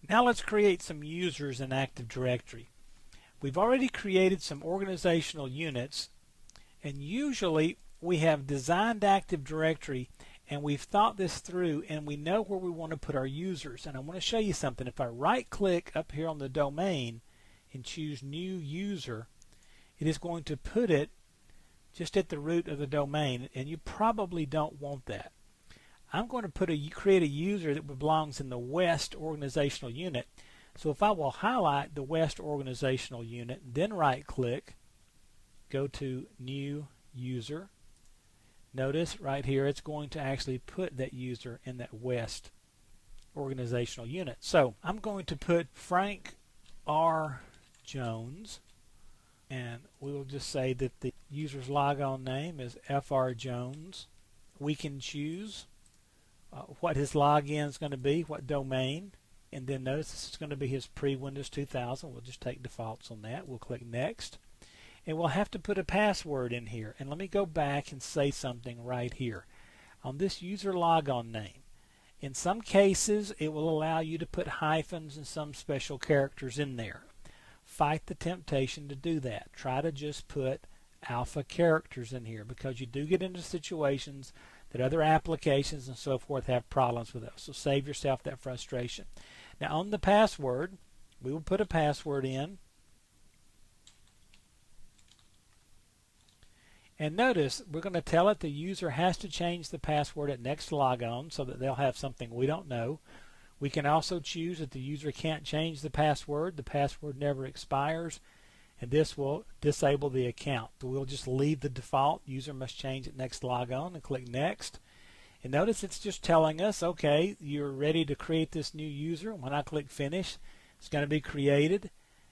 Now let's create some users in Active Directory. We've already created some organizational units, and usually we have designed Active Directory and we've thought this through and we know where we want to put our users. And I want to show you something. If I right click up here on the domain and choose new user, it is going to put it just at the root of the domain, and you probably don't want that. I'm going to create a user that belongs in the West organizational unit. So if I will highlight the West organizational unit, then right click, go to new user, notice right here it's going to actually put that user in that West organizational unit. So I'm going to put Frank R. Jones, and we will just say that the user's logon name is FR Jones. We can choose what his login is going to be, what domain, and then notice this is going to be his pre-Windows 2000. We'll just take defaults on that. We'll click next, and we'll have to put a password in here. And let me go back and say something right here on this user logon name. In some cases it will allow you to put hyphens and some special characters in there. Fight the temptation to do that. Try to just put alpha characters in here, because you do get into situations that other applications and so forth have problems with those. So save yourself that frustration. Now on the password, we will put a password in. And notice we're going to tell it the user has to change the password at next logon so that they'll have something we don't know. We can also choose that the user can't change the password never expires, and this will disable the account. So we'll just leave the default user must change at next logon and click next. And notice it's just telling us, okay, you're ready to create this new user. When I click finish, it's going to be created.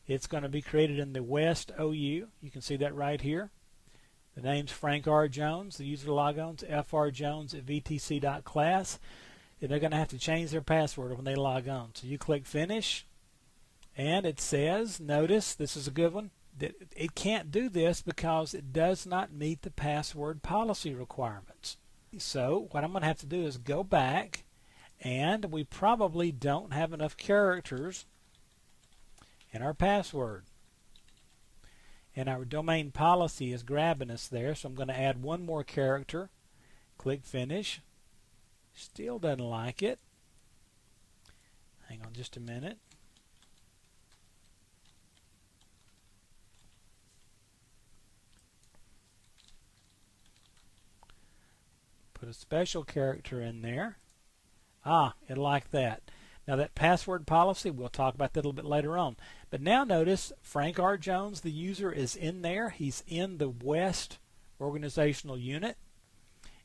It's going to be created in the West OU. You can see that right here. The name's Frank R. Jones. The user logon's frjones at vtc.class. And they're going to have to change their password when they log on. So you click finish, and it says, notice, this is a good one, that it can't do this because it does not meet the password policy requirements. So what I'm going to have to do is go back, and we probably don't have enough characters in our password. And our domain policy is grabbing us there, so I'm going to add one more character. Click finish. Still doesn't like it. Hang on just a minute. Put a special character in there. It liked that. Now that password policy, we'll talk about that a little bit later on. But now notice Frank R. Jones, the user, is in there. He's in the West organizational unit.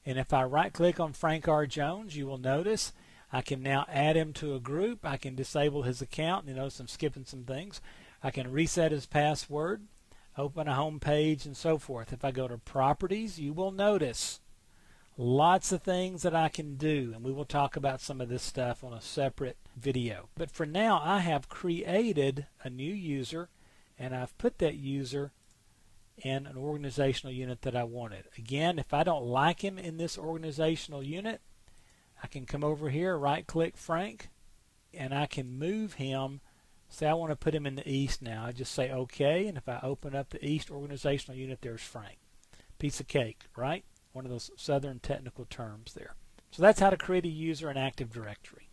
And if I right click on Frank R. Jones, you will notice I can now add him to a group. I can disable his account. You notice I'm skipping some things. I can reset his password, open a home page, and so forth. If I go to properties, you will notice lots of things that I can do, and we will talk about some of this stuff on a separate video. But for now, I have created a new user, and I've put that user in an organizational unit that I wanted. Again, if I don't like him in this organizational unit, I can come over here, right click Frank, and I can move him. Say I want to put him in the East now. I just say OK, and if I open up the East organizational unit, there's Frank. Piece of cake, right? One of those Southern technical terms there. So that's how to create a user in Active Directory.